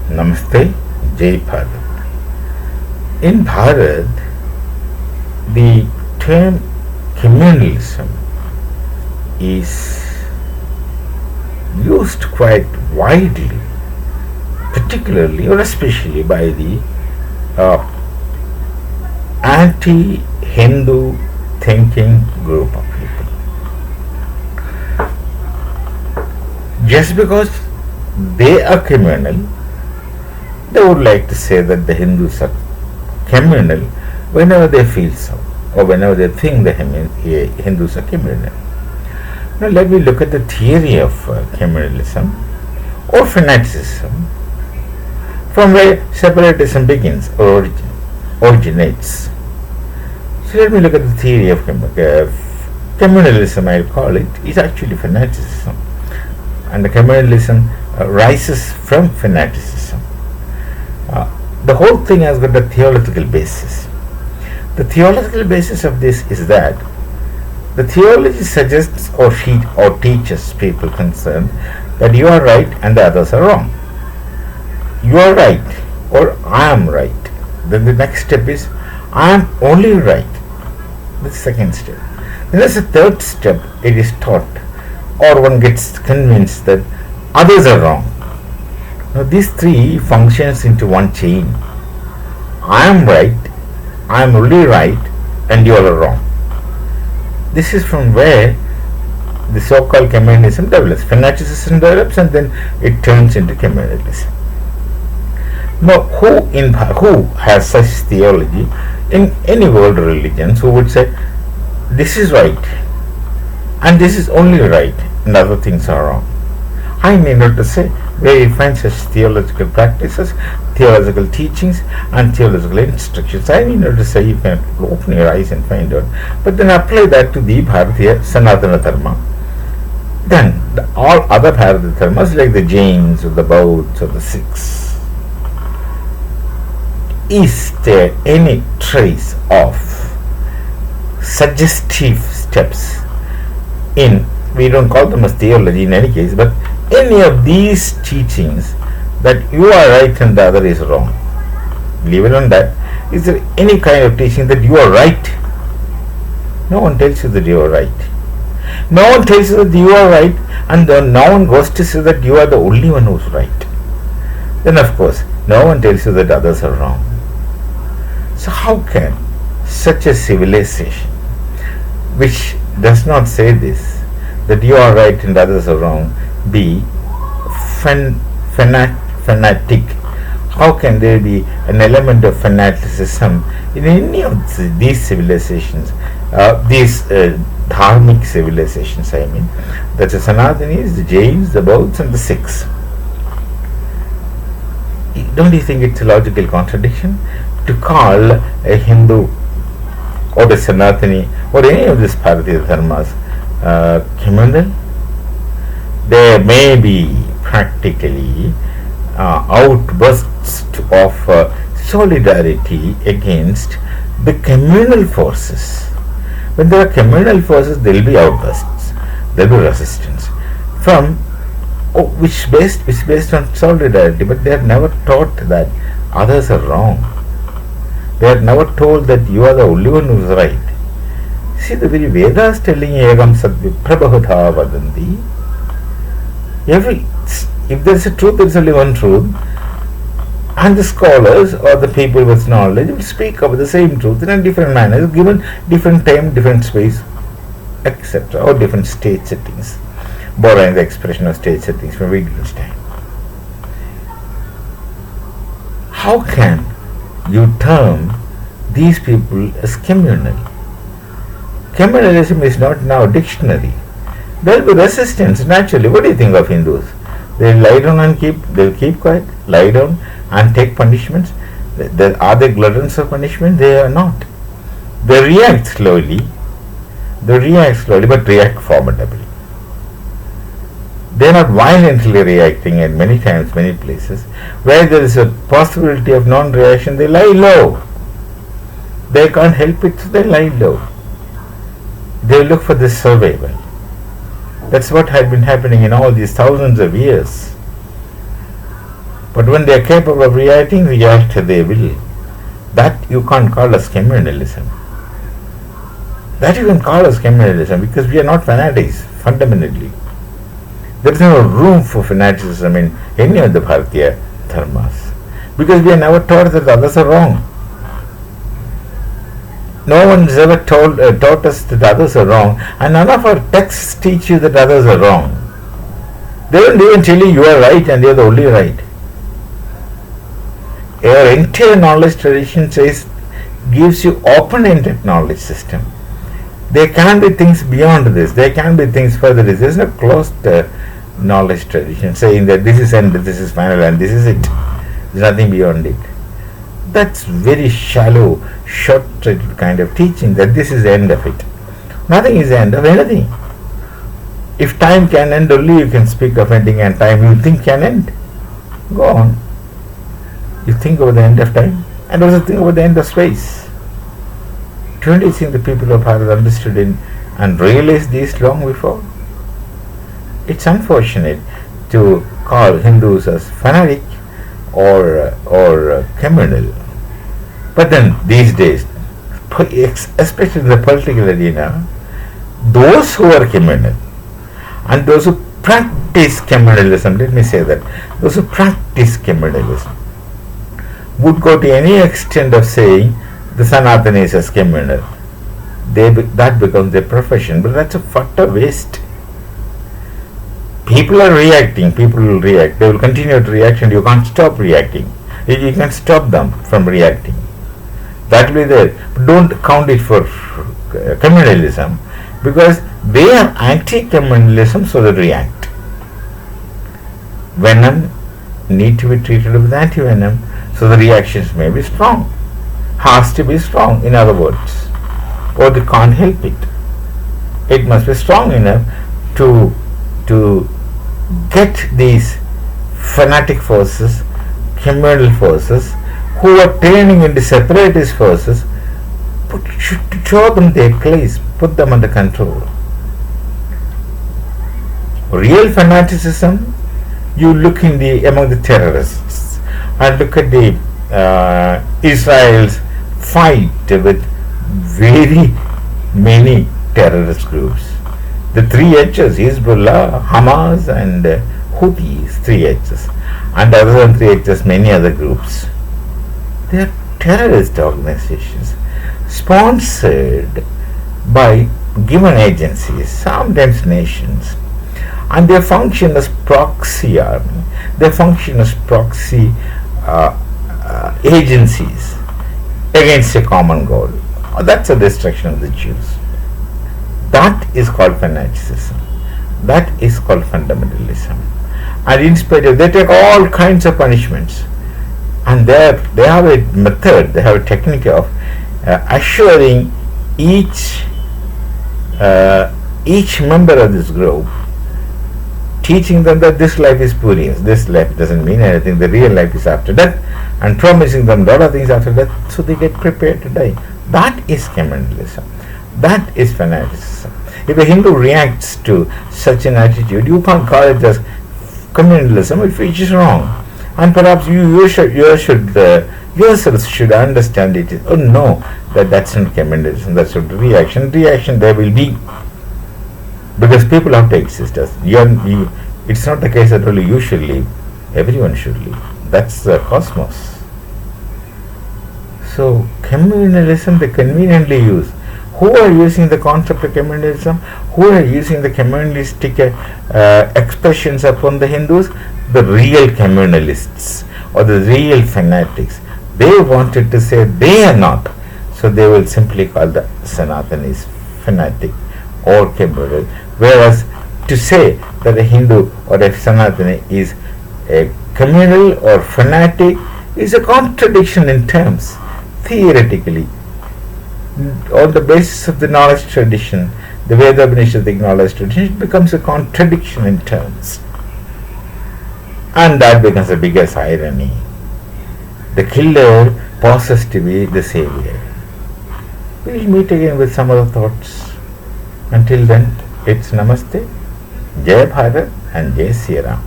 Namaste, Jai Bharat. In Bharat, the term communalism is used quite widely, particularly or especially by the anti-Hindu thinking group of people. Just because they are communal, they would like to say that the Hindus are communal whenever they feel so, or whenever they think the Hindus are communal. Now let me look at the theory of communalism or fanaticism, from where separatism begins or originates. So let me look at the theory of communalism, I'll call it. It's actually fanaticism. And the communalism rises from fanaticism. The whole thing has got a theological basis. The theological basis of this is that the theology suggests or teaches people concerned that you are right and the others are wrong. You are right or I am right. Then the next step is I am only right. The second step. Then there's a third step. It is taught or one gets convinced that others are wrong. Now these three functions into one chain. I am right, I am only right, and you all are wrong. This is from where the so-called communalism develops. Fanaticism develops and then it turns into communalism. Now who has such theology in any world religions who would say this is right and this is only right and other things are wrong? I need not to say where you find such theological practices, theological teachings and theological instructions. I need not to say you can open your eyes and find out. But then apply that to the Bharatiya Sanatana Dharma. Then all other Bharatiya Dharmas like the Jains or the Bauds or the Sikhs. Is there any trace of suggestive steps in, we don't call them as theology in any case, but any of these teachings that you are right and the other is wrong? Leave it on that. Is there any kind of teaching that you are right? No one tells you that you are right. No one tells you that you are right, and no one goes to say that you are the only one who is right. Then of course no one tells you that others are wrong. So how can such a civilization which does not say this, that you are right and others are wrong, be fanatic? How can there be an element of fanaticism in any of these civilizations, these dharmic civilizations, I mean, that's the Sanatanis, the Jains, the Bauds and the Sikhs? Don't you think it's a logical contradiction to call a Hindu or the Sanatani or any of these Bharatiya Dharmas communal? There may be practically outbursts of solidarity against the communal forces. When there are communal forces, there will be outbursts, there will be resistance from which based on solidarity, but they are never taught that others are wrong. They are never told that you are the only one who is right. See, the very Vedas telling Egam Sadviprabhavata Vadanti. If there is a truth, there is only one truth, and the scholars or the people with knowledge will speak of the same truth in a different manner, given different time, different space, etc., or different state settings, borrowing the expression of state settings from Wittgenstein. How can you term these people as communal? Communalism is not now a dictionary. There will be resistance naturally. What do you think of Hindus? They will lie down and they'll keep quiet, lie down and take punishments. Are they gluttons of punishment? They are not. They react slowly, but react formidably. They are not violently reacting at many times, many places. Where there is a possibility of non-reaction, they lie low. They can't help it, so they lie low. They look for this survival. That's what had been happening in all these thousands of years. But when they are capable of reacting, react they will. That you can't call as communalism. That you can call as communalism because we are not fanatics, fundamentally. There is no room for fanaticism in any of the Bharatiya dharmas. Because we are never taught that others are wrong. No one has ever taught us that others are wrong, and none of our texts teach you that others are wrong. They don't even tell you are right and you are the only right. Our entire knowledge tradition gives you open-ended knowledge system. There can be things beyond this. There can be things further. There is no closed knowledge tradition saying that this is end, this is final, and this is it. There is nothing beyond it. That's very shallow, short-sighted kind of teaching that this is the end of it. Nothing is the end of anything. If time can end, only you can speak of ending, and time you think can end. Go on. You think about the end of time and also think about the end of space. Don't you think the people of Bharat understood it and realized this long before? It's unfortunate to call Hindus as fanatic or communal. But then these days, especially in the political arena, those who are communal and those who practice communalism, let me say that, those who practice communalism would go to any extent of saying the Sanatanis as communal. That becomes their profession, but that's a utter waste. People are reacting, people will react, they will continue to react, and you can't stop reacting. You can't stop them from reacting. That will be there. But don't count it for communalism, because they are anti-communalism, so they react. Venom need to be treated with anti-venom, so the reactions may be strong. Has to be strong, in other words, or they can't help it. It must be strong enough to get these fanatic forces, communal forces, who are turning into separatist forces, to show them their place, put them under control. Real fanaticism, you look among the terrorists and look at the Israel's fight with very many terrorist groups. The three H's, Hezbollah, Hamas and Houthis, three H's. And other than three H's, many other groups. They are terrorist organizations sponsored by given agencies, sometimes nations. And they function as proxy army. They function as proxy agencies against a common goal. That's a destruction of the Jews. That is called fanaticism. That is called fundamentalism. And in spite of, they take all kinds of punishments. And they have a method, they have a technique of assuring each member of this group, teaching them that this life is spurious, this life doesn't mean anything, the real life is after death, and promising them a lot of things after death, so they get prepared to die. That is communalism. That is fanaticism. If a Hindu reacts to such an attitude, you can't call it as communalism, which is wrong. And perhaps you yourselves should understand it. Oh no, that's not communalism, that's not reaction. Reaction there will be, because people have to exist. It's not the case that only you should live, everyone should live. That's the cosmos. So communalism they conveniently use. Who are using the concept of communalism? Who are using the communalistic expressions upon the Hindus? The real communalists or the real fanatics. They wanted to say they are not, so they will simply call the Sanatanis fanatic or communal. Whereas to say that a Hindu or a Sanatani is a communal or fanatic is a contradiction in terms, theoretically. On the basis of the knowledge tradition, the Veda Upanishadic knowledge tradition, it becomes a contradiction in terms. And that becomes the biggest irony. The killer poses to be the savior. We will meet again with some other thoughts. Until then, it's Namaste, Jai Bharat and Jai Sri Ram.